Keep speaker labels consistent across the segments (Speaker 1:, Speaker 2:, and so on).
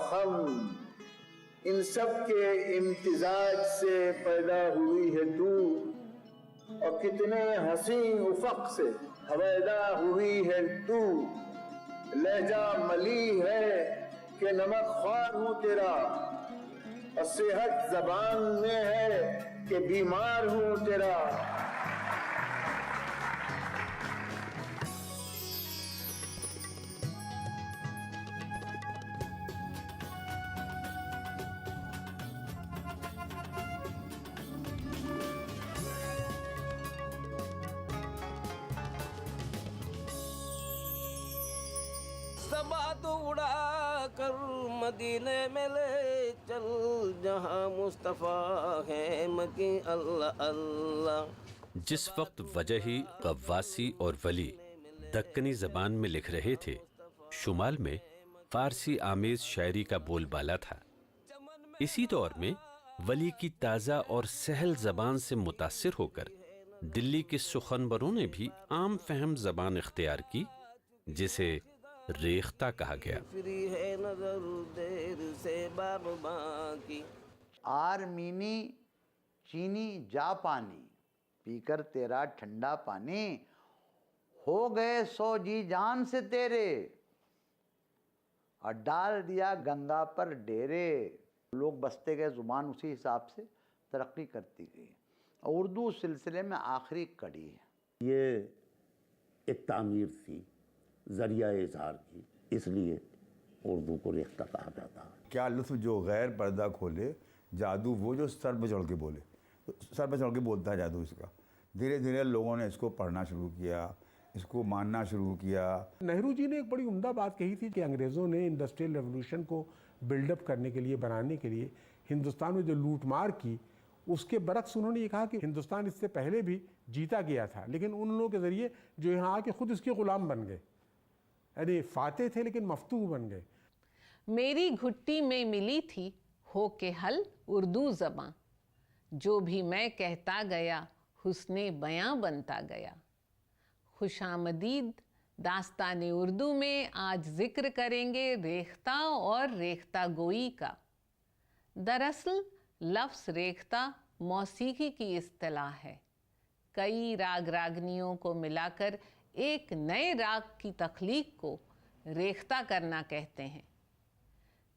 Speaker 1: خم، ان سب کے امتزاج سے پیدا ہوئی ہے تو، اور کتنے حسین افق سے ہویدا ہوئی ہے تو، لہجہ ملی ہے کہ نمک خوار ہوں تیرا، اور صحت زبان میں ہے کہ بیمار ہوں تیرا۔
Speaker 2: صبا تو اڑا کر مدینے میں لے چل، جہاں مصطفیٰ ہے مکی اللہ اللہ۔
Speaker 3: جس وقت وجہی، غواصی اور ولی دکنی زبان میں لکھ رہے تھے، شمال میں فارسی آمیز شاعری کا بول بالا تھا۔ اسی دور میں ولی کی تازہ اور سہل زبان سے متاثر ہو کر دلی کے سخنوروں نے بھی عام فہم زبان اختیار کی، جسے ریختہ کہا گیا۔
Speaker 2: فری ہے نظر دیر سے باغباں کی،
Speaker 4: آرمینی چینی جا پانی، پی کر تیرا ٹھنڈا پانی، ہو گئے سو جی جان سے تیرے، اور ڈال دیا گنگا پر ڈیرے۔ لوگ بستے گئے، زبان اسی حساب سے ترقی کرتی گئی، اور اردو سلسلے میں آخری کڑی ہے۔
Speaker 5: یہ ایک تعمیر تھی ذریعہ اظہار کی، اس لیے اردو کو ریختہ کہا جاتا ہے۔
Speaker 6: کیا لطف جو غیر پردہ کھولے، جادو وہ جو سر پہ چڑھ کے بولے، سر پہ چڑھ کے بولتا ہے جادو اس کا۔ دھیرے دھیرے لوگوں نے اس کو پڑھنا شروع کیا، اس کو ماننا شروع کیا۔
Speaker 7: نہرو جی نے ایک بڑی عمدہ بات کہی تھی کہ انگریزوں نے انڈسٹریل ریولوشن کو بلڈ اپ کرنے کے لیے، بنانے کے لیے ہندوستان میں جو لوٹ مار کی، اس کے برعکس انہوں نے یہ کہا کہ ہندوستان اس سے پہلے بھی جیتا گیا تھا، لیکن ان لوگوں کے ذریعے جو یہاں آ کے خود اس کے غلام بن گئے، یعنی فاتح تھے لیکن مفتوح بن گئے۔
Speaker 8: میری گھٹی میں ملی تھی ہو کے حل اردو زباں، جو بھی میں کہتا گیا حسن بیاں بنتا گیا۔ خوش آمدید داستان اردو میں آج ذکر کریں گے ریختہ اور ریختہ گوئی کا۔ دراصل لفظ ریختہ موسیقی کی اصطلاح ہے، کئی راگ راگنیوں کو ملا کر ایک نئے راگ کی تخلیق کو ریختہ کرنا کہتے ہیں۔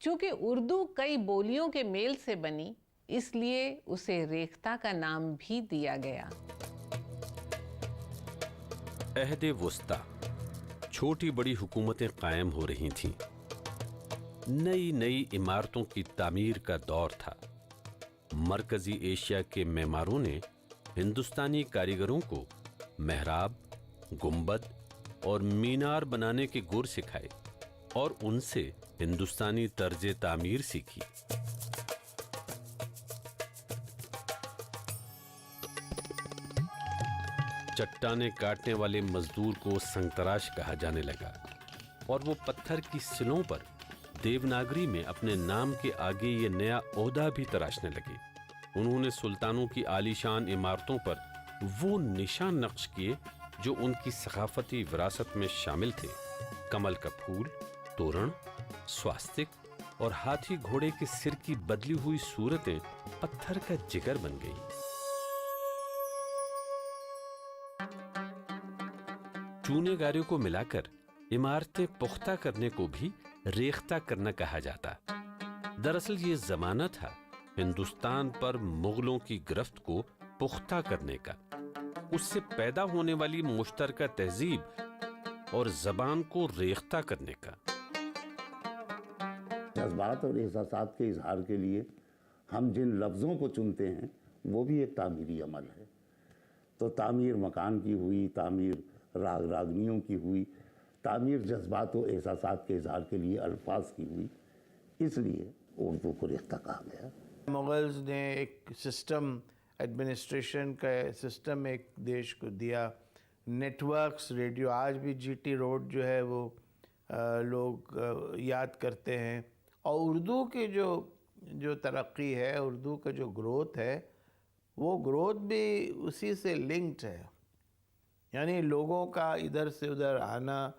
Speaker 8: چونکہ اردو کئی بولیوں کے میل سے بنی، اس لیے اسے ریختہ کا نام بھی دیا گیا۔
Speaker 3: عہد وسطی چھوٹی بڑی حکومتیں قائم ہو رہی تھیں، نئی نئی عمارتوں کی تعمیر کا دور تھا۔ مرکزی ایشیا کے معماروں نے ہندوستانی کاریگروں کو محراب، گنبد اور مینار بنانے کے گر سکھائے اور ان سے ہندوستانی طرز تعمیر سیکھی۔ چٹانیں کاٹنے والے مزدور کو سنگ تراش کہا جانے لگا، اور وہ پتھر کی سلوں پر دیوناگری میں اپنے نام کے آگے یہ نیا عہدہ بھی تراشنے لگے۔ انہوں نے سلطانوں کی عالیشان عمارتوں پر وہ نشان نقش کیے جو ان کی ثقافتی وراثت میں شامل تھے۔ کمل کا پھول، توڑن، سواستک اور ہاتھی گھوڑے کے سر کی بدلی ہوئی صورتیں پتھر کا جگر بن گئی۔ چونے گاریوں کو ملا کر عمارتیں پختہ کرنے کو بھی ریختہ کرنا کہا جاتا۔ دراصل یہ زمانہ تھا ہندوستان پر مغلوں کی گرفت کو پختہ کرنے کا، اس سے پیدا ہونے والی مشترکہ تہذیب اور زبان کو ریختہ کرنے کا۔
Speaker 5: جذبات اور احساسات کے اظہار کے لیے ہم جن لفظوں کو چنتے ہیں وہ بھی ایک تعمیری عمل ہے۔ تو تعمیر مکان کی ہوئی، تعمیر راگ راگنیوں کی ہوئی، تعمیر جذبات و احساسات کے اظہار کے لیے الفاظ کی ہوئی، اس لیے اردو کو ریختہ کہا گیا۔
Speaker 9: مغلز نے ایک سسٹم، ایڈمنسٹریشن کا سسٹم ایک دیش کو دیا، نیٹ ورکس، ریڈیو، آج بھی جی ٹی روڈ جو ہے وہ لوگ یاد کرتے ہیں۔ اور اردو کی جو ترقی ہے، اردو کا جو گروتھ ہے، وہ گروتھ بھی اسی سے لنکڈ ہے۔ یعنی لوگوں کا ادھر سے ادھر آنا،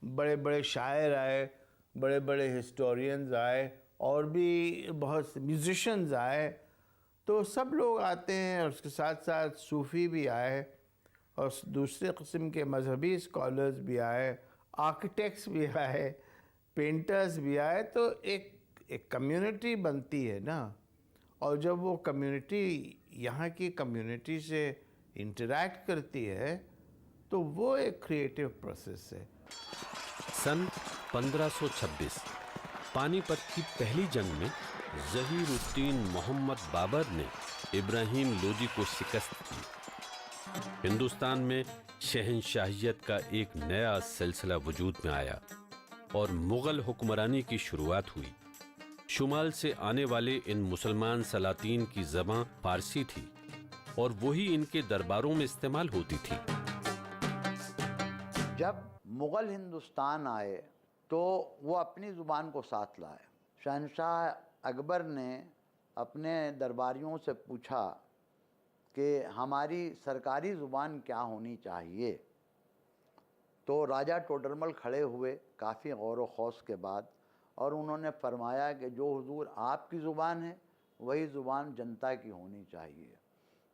Speaker 9: بڑے بڑے شاعر آئے، بڑے بڑے ہسٹورینز آئے، اور بھی بہت سے میوزیشنز آئے، تو سب لوگ آتے ہیں، اور اس کے ساتھ ساتھ صوفی بھی آئے، اور دوسرے قسم کے مذہبی اسکالرز بھی آئے، آرکیٹیکٹس بھی آئے، پینٹرز بھی آئے، تو ایک کمیونٹی بنتی ہے نا. اور جب وہ کمیونٹی یہاں کی کمیونٹی سے انٹریکٹ کرتی ہے تو وہ ایک کریٹیو پروسیس ہے.
Speaker 3: سن 1526 پانی پت کی پہلی جنگ میں ظہیر الدین محمد بابر نے ابراہیم لودھی کو شکست دی. ہندوستان میں شہنشاہیت کا ایک نیا سلسلہ وجود میں آیا اور مغل حکمرانی کی شروعات ہوئی. شمال سے آنے والے ان مسلمان سلاطین کی زبان فارسی تھی اور وہی ان کے درباروں میں استعمال ہوتی تھی.
Speaker 4: جب مغل ہندوستان آئے تو وہ اپنی زبان کو ساتھ لائے. شہنشاہ اکبر نے اپنے درباریوں سے پوچھا کہ ہماری سرکاری زبان کیا ہونی چاہیے. تو راجہ ٹوڈرمل کھڑے ہوئے کافی غور و خوض کے بعد، اور انہوں نے فرمایا کہ جو حضور آپ کی زبان ہے وہی زبان جنتا کی ہونی چاہیے.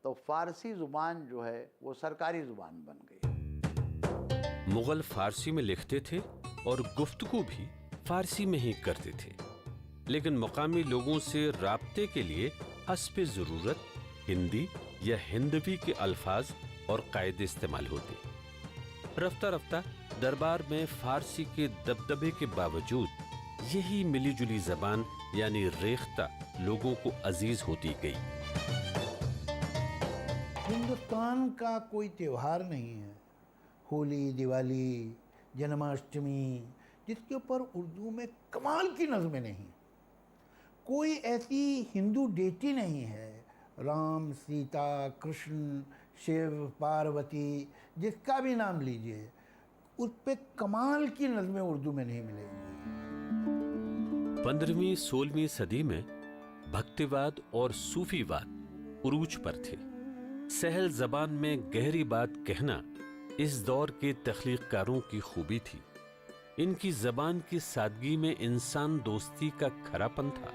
Speaker 4: تو فارسی زبان جو ہے وہ سرکاری زبان بن گئی.
Speaker 3: مغل فارسی میں لکھتے تھے اور گفتگو بھی فارسی میں ہی کرتے تھے، لیکن مقامی لوگوں سے رابطے کے لیے حسب ضرورت ہندی یا ہندوی کے الفاظ اور قاعدے استعمال ہوتے. رفتہ رفتہ دربار میں فارسی کے دبدبے کے باوجود یہی ملی جلی زبان یعنی ریختہ لوگوں کو عزیز ہوتی گئی.
Speaker 10: ہندوستان کا کوئی تہوار نہیں ہے، ہولی، دیوالی، جنماشٹمی، جس کے اوپر اردو میں کمال کی نظمیں نہیں. کوئی ایسی ہندو ڈیٹی نہیں ہے، رام، سیتا، کرشن، شیو، پاروتی، جس کا بھی نام لیجئے، اس پہ کمال کی نظمیں اردو میں نہیں ملیں گی.
Speaker 3: 15ویں 16ویں صدی میں بھکتیواد اور صوفی واد عروج پر تھے. سہل زبان میں گہری بات کہنا اس دور کے تخلیق کاروں کی خوبی تھی. ان کی زبان کی سادگی میں انسان دوستی کا کھرا پن تھا.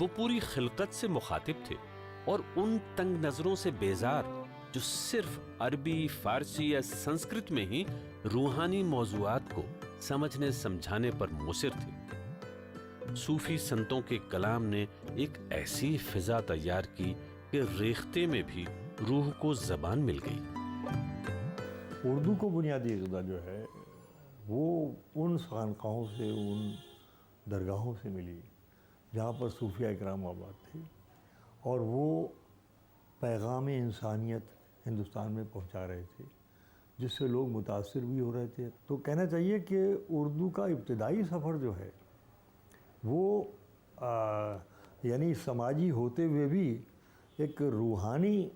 Speaker 3: وہ پوری خلقت سے مخاطب تھے اور ان تنگ نظروں سے بیزار جو صرف عربی، فارسی یا سنسکرت میں ہی روحانی موضوعات کو سمجھنے سمجھانے پر مصر تھے. صوفی سنتوں کے کلام نے ایک ایسی فضا تیار کی کہ ریختے میں بھی روح کو زبان مل گئی.
Speaker 11: اردو کو بنیادی غذا جو ہے وہ ان خانقاہوں سے، ان درگاہوں سے ملی جہاں پر صوفیہ اکرام آباد تھے، اور وہ پیغام انسانیت ہندوستان میں پہنچا رہے تھے، جس سے لوگ متاثر بھی ہو رہے تھے. تو کہنا چاہیے کہ اردو کا ابتدائی سفر جو ہے وہ یعنی سماجی ہوتے ہوئے بھی ایک روحانی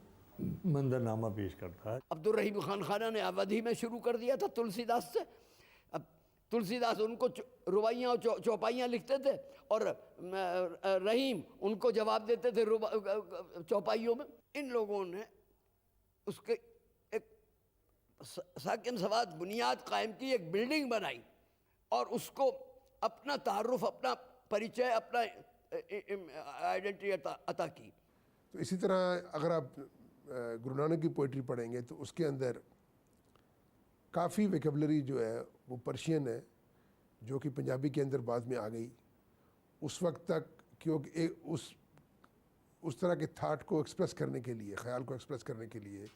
Speaker 11: منظرنامہ پیش کرتا ہے.
Speaker 12: عبد الرحیم خان خانہ نے اودھی میں شروع کر دیا تھا تلسی داس سے. اب تلسی داس ان کو روائیاں اور چوپائیاں لکھتے تھے، اور رحیم ان کو جواب دیتے تھے چوپائیوں میں. ان لوگوں نے اس کے ایک ساکن سواد بنیاد قائم کی، ایک بلڈنگ بنائی، اور اس کو اپنا تعارف، اپنا پریچے، اپنا آئیڈینٹی عطا کی.
Speaker 13: تو اسی طرح اگر آپ گرو نانک کی پوئٹری پڑھیں گے تو اس کے اندر کافی ویکیبلری جو ہے وہ پرشین ہے، جو کہ پنجابی کے اندر بعد میں آ گئی. اس وقت تک کیونکہ اس طرح کے تھاٹ کو ایکسپریس کرنے کے لیے، خیال کو ایکسپریس کرنے کے لیے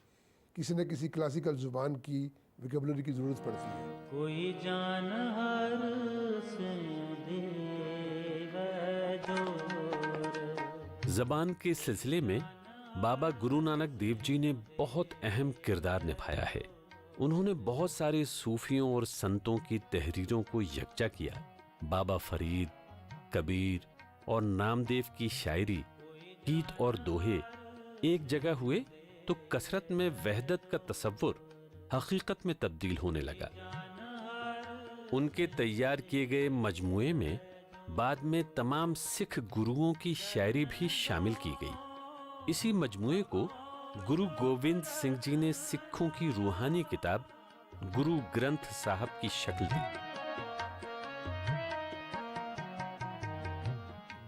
Speaker 13: کسی نہ کسی کلاسیکل زبان کی ویکیبلری کی ضرورت پڑتی ہے.
Speaker 2: کوئی جان ہر
Speaker 3: زبان کے سلسلے میں بابا گرو نانک دیو جی نے بہت اہم کردار نبھایا ہے. انہوں نے بہت سارے صوفیوں اور سنتوں کی تحریروں کو یکجا کیا. بابا فرید، کبیر اور نامدیو کی شاعری، گیت اور دوہے ایک جگہ ہوئے تو کثرت میں وحدت کا تصور حقیقت میں تبدیل ہونے لگا. ان کے تیار کیے گئے مجموعے میں بعد میں تمام سکھ گروؤں کی شاعری بھی شامل کی گئی. اسی مجموعے کو گرو گوبند سنگھ جی نے سکھوں کی روحانی کتاب گرو گرنتھ صاحب کی شکل دی.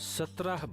Speaker 3: 17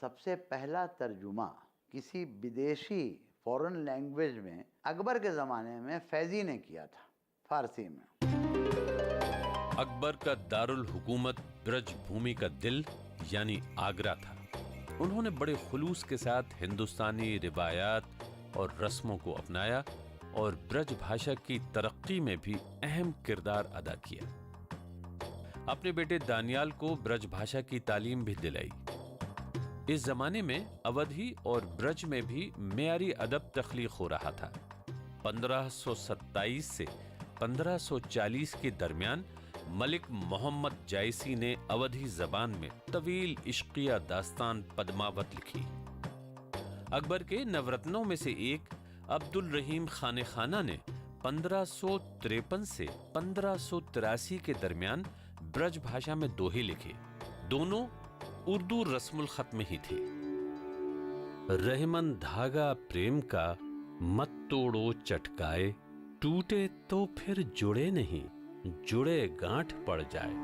Speaker 4: سب سے پہلا ترجمہ کسی بدیشی فورن لینگویج میں اکبر کے زمانے میں فیضی نے کیا تھا، فارسی میں۔
Speaker 3: اکبر کا دارالحکومت برج بھومی کا دل یعنی آگرہ تھا۔ انہوں نے بڑے خلوص کے ساتھ ہندوستانی روایات اور رسموں کو اپنایا اور برج بھاشا کی ترقی میں بھی اہم کردار ادا کیا۔ اپنے بیٹے دانیال کو برج بھاشا کی تعلیم بھی دلائی۔ اس زمانے میں اودھی اور برج میں بھی معیاری ادب تخلیق ہو رہا تھا۔ 1527 سے 1540 کے درمیان ملک محمد جائسی نے اودھی زبان میں طویل عشقیہ داستان پدماوت لکھی۔ اکبر کے نورتنوں میں سے ایک عبد الرحیم خان خانہ نے 1553 سے 1583 کے درمیان برج بھاشا میں دوہے لکھے۔ دونوں اردو رسم الخط میں ہی تھے۔ رحمن دھاگا پریم کا مت توڑو چٹکائے، ٹوٹے تو پھر جڑے نہیں، جڑے گانٹھ پڑ جائے۔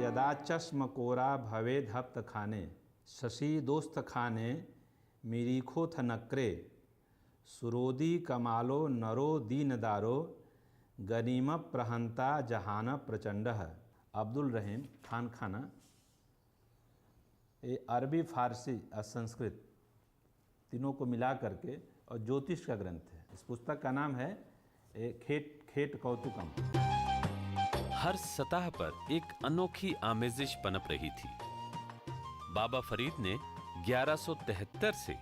Speaker 14: یدا چشم کورا بھوے دھپت کھانے، ششی دوست کھانے میریکھو تھنکرے، سرودی کمالو نرو دین دارو، گنیم پرہنتا جہان پرچنڈہ۔ عبد الرحیم خان خانہ یہ عربی، فارسی اور سنسکرت تینوں کو ملا کر کے اور جوتش کا گرنتھ ہے۔ اس پستک کا نام ہے کھیٹ کوتکم۔
Speaker 3: ہر سطح پر ایک انوکھی آمیزش پنپ رہی تھی۔ بابا فرید نے 1173 سے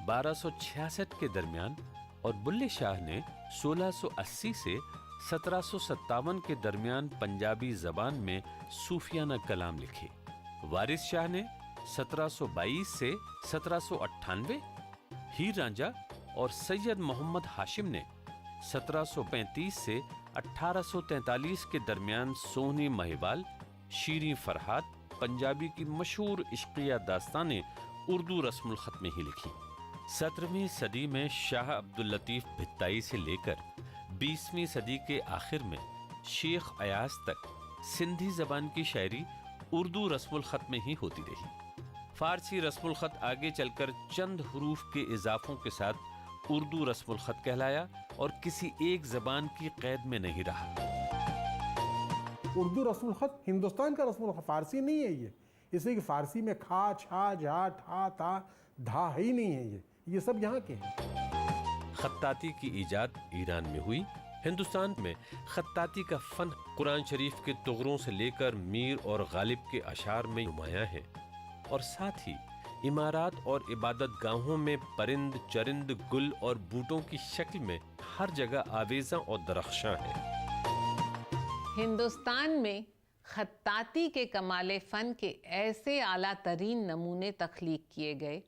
Speaker 3: 1266 کے درمیان اور بلے شاہ نے 1680 سے 1757 کے درمیان پنجابی زبان میں صوفیانہ کلام لکھے۔ وارث شاہ نے 1722 سے 1798، ہیر رانجھا اور سید محمد ہاشم نے 1735 سے 1843 کے درمیان سونی مہیوال، شیریں فرحات پنجابی کی مشہور عشقیہ داستانیں اردو رسم الخط میں ہی لکھی۔ 17ویں صدی میں شاہ عبداللطیف بھتائی سے لے کر 20ویں صدی کے آخر میں شیخ ایاز تک سندھی زبان کی شاعری اردو رسم الخط میں ہی ہوتی رہی۔ فارسی رسم الخط آگے چل کر چند حروف کے اضافوں کے ساتھ اردو رسم الخط کہلایا اور کسی ایک زبان کی قید میں نہیں رہا۔
Speaker 7: اردو رسم الخط ہندوستان کا رسم الخط، فارسی نہیں ہے یہ، اس لیے کہ فارسی میں کھا، چھا، جھا، ٹھا، تا، دھا ہی نہیں ہے، یہ سب یہاں کے ہیں۔
Speaker 3: خطاطی کی ایجاد ایران میں ہوئی۔ ہندوستان میں خطاطی کا فن قرآن شریف کے تغروں سے لے کر میر اور غالب کے اشعار میں نمایاں ہے، اور ساتھ ہی عمارات اور عبادت گاہوں میں پرند چرند گل اور بوٹوں کی شکل میں ہر جگہ آویزاں اور درخشاں ہے۔
Speaker 8: ہندوستان میں خطاطی کے کمال فن کے ایسے اعلیٰ ترین نمونے تخلیق کیے گئے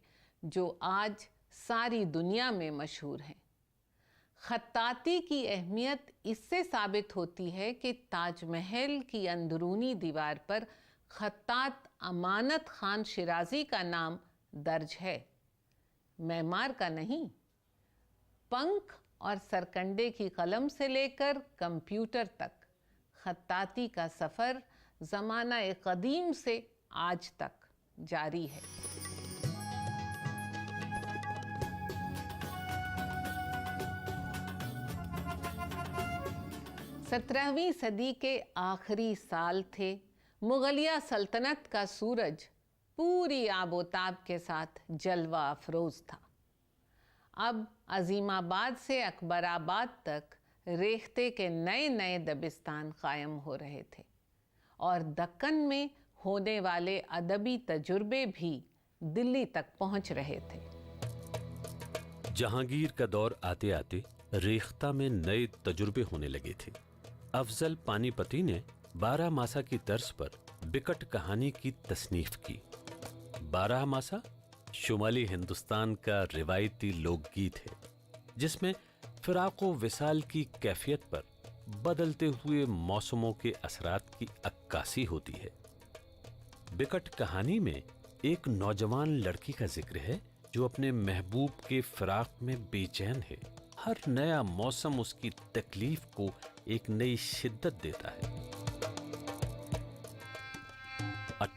Speaker 8: جو آج ساری دنیا میں مشہور ہیں۔ خطاطی کی اہمیت اس سے ثابت ہوتی ہے کہ تاج محل کی اندرونی دیوار پر خطاط امانت خان شیرازی کا نام درج ہے، معمار کا نہیں۔ پنکھ اور سرکنڈے کی قلم سے لے کر کمپیوٹر تک خطاطی کا سفر زمانہ قدیم سے آج تک جاری ہے۔ سترہویں صدی کے آخری سال تھے۔ مغلیہ سلطنت کا سورج پوری آب و تاب کے ساتھ جلوہ افروز تھا۔ اب عظیم آباد سے اکبر آباد تک ریختے کے نئے نئے دبستان قائم ہو رہے تھے، اور دکن میں ہونے والے ادبی تجربے بھی دلی تک پہنچ رہے تھے۔
Speaker 3: جہانگیر کا دور آتے آتے ریختہ میں نئے تجربے ہونے لگے تھے۔ افضل پانی پتی نے 12 ماسا کی طرز پر بکٹ کہانی کی تصنیف کی۔ 12 ماسا شمالی ہندوستان کا روایتی لوک گیت ہے، جس میں فراق و وصال کی کیفیت پر بدلتے ہوئے موسموں کے اثرات کی عکاسی ہوتی ہے۔ بکٹ کہانی میں ایک نوجوان لڑکی کا ذکر ہے جو اپنے محبوب کے فراق میں بے چین ہے۔ ہر نیا موسم اس کی تکلیف کو ایک نئی شدت دیتا ہے۔